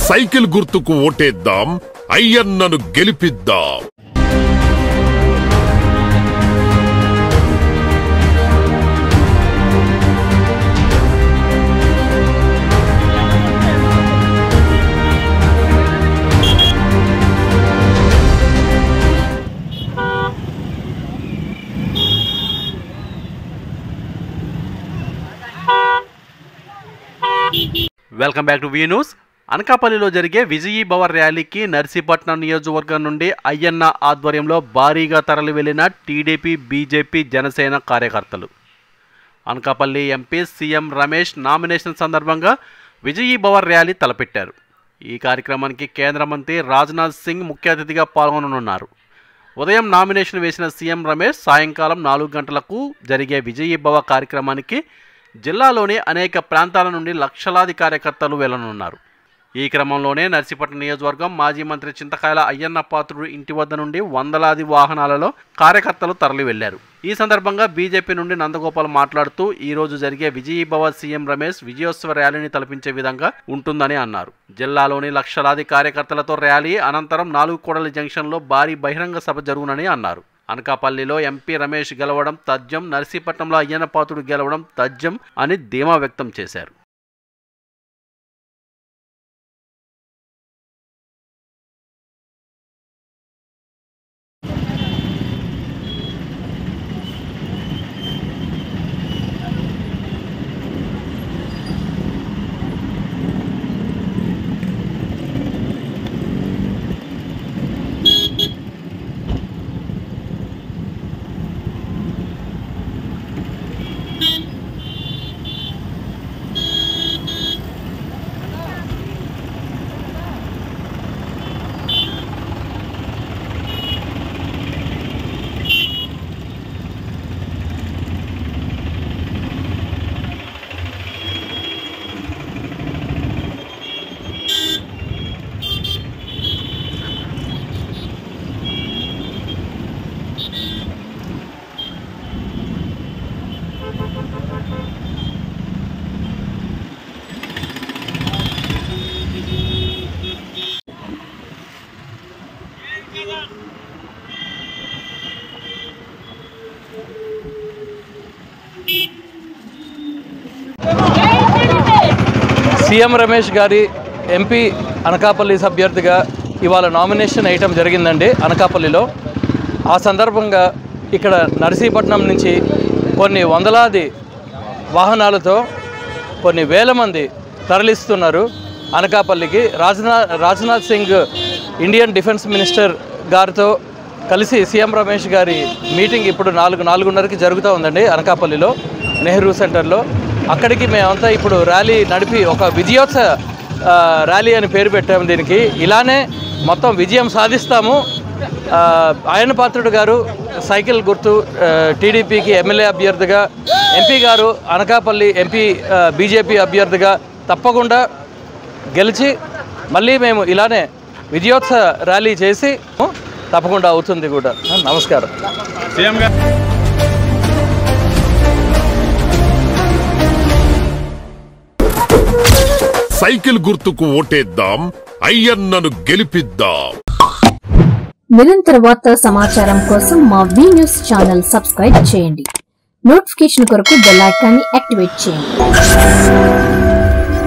Cycle గుర్తుకు ఓటేద్దాం, అయ్యన్నను గెలిపిద్దాం. Welcome back to V news. అనకాపల్లిలో జరిగే విజయీభవ ర్యాలీకి నర్సీపట్నం నియోజకవర్గం నుండి అయ్యన్న ఆధ్వర్యంలో భారీగా తరలి వెళ్లిన టీడీపీ, బీజేపీ, జనసేన కార్యకర్తలు. Anakapalli MP CM Ramesh nomination సందర్భంగా విజయీభవ ర్యాలీ తలపెట్టారు. ఈ కార్యక్రమానికి కేంద్ర మంత్రి రాజ్నాథ్ సింగ్ ముఖ్య అతిథిగా పాల్గొననున్నారు. ఉదయం నామినేషన్ వేసిన సీఎం రమేష్ సాయంకాలం 4 గంటలకు జరిగే విజయీభవ కార్యక్రమానికి జిల్లాలోని అనేక ప్రాంతాల నుండి లక్షలాది కార్యకర్తలు వెళ్లనున్నారు. ఈ క్రమంలోనే నర్సీపట్నం నియోజకవర్గం మాజీ మంత్రి చింతకాయల అయ్యన్న పాత్రుడు ఇంటి వద్ద నుండి వందలాది వాహనాలలో కార్యకర్తలు తరలి వెళ్లారు. ఈ సందర్భంగా బీజేపీ నుండి నందగోపాల్ మాట్లాడుతూ ఈ రోజు జరిగే విజయీభవ సీఎం రమేష్ విజయోత్సవ ర్యాలీని తలపించే విధంగా ఉంటుందని అన్నారు. జిల్లాలోని లక్షలాది కార్యకర్తలతో ర్యాలీ అనంతరం 4 కూడలి జంక్షన్లో భారీ బహిరంగ సభ జరుగునని అన్నారు. అనకాపల్లిలో ఎంపీ రమేష్ గెలవడం తథ్యం, నర్సీపట్నంలో అయ్యన్న పాత్రుడు గెలవడం తథ్యం అని ధీమా వ్యక్తం చేశారు. సీఎం రమేష్ గారి ఎంపీ అనకాపల్లి అభ్యర్థిగా ఇవాళ నామినేషన్ వేయటం జరిగిందండి అనకాపల్లిలో. ఆ సందర్భంగా ఇక్కడ నర్సీపట్నం నుంచి కొన్ని వందలాది వాహనాలతో కొన్ని వేల మంది తరలిస్తున్నారు అనకాపల్లికి. Rajnath Singh Indian defence minister గారితో కలిసి సీఎం రమేష్ గారి మీటింగ్ ఇప్పుడు 4:30కి జరుగుతూ ఉందండి అనకాపల్లిలో నెహ్రూ సెంటర్లో. అక్కడికి మేమంతా ఇప్పుడు ర్యాలీ నడిపి ఒక విజయోత్సవ ర్యాలీ అని పేరు పెట్టాము దీనికి. ఇలానే మొత్తం విజయం సాధిస్తాము. అయ్యన్న పాత్రుడు గారు సైకిల్ గుర్తు టీడీపీకి ఎమ్మెల్యే అభ్యర్థిగా, ఎంపీ గారు అనకాపల్లి ఎంపీ బీజేపీ అభ్యర్థిగా తప్పకుండా గెలిచి మళ్ళీ మేము ఇలానే విజయోత్సవ ర్యాలీ చేసి తప్పకుండా అవుతుంది కూడా. నమస్కారం. సీఎం గారు సైకిల్ గుర్తుకు ఓటేద్దాం, అయ్యన్నను గెలిపిద్దాం. నిరంతర వార్తా సమాచారం కోసం మా వి న్యూస్ ఛానల్ సబ్స్క్రైబ్ చేయండి. నోటిఫికేషన్ కొరకు బెల్ ఐకాన్ని యాక్టివేట్ చేయండి.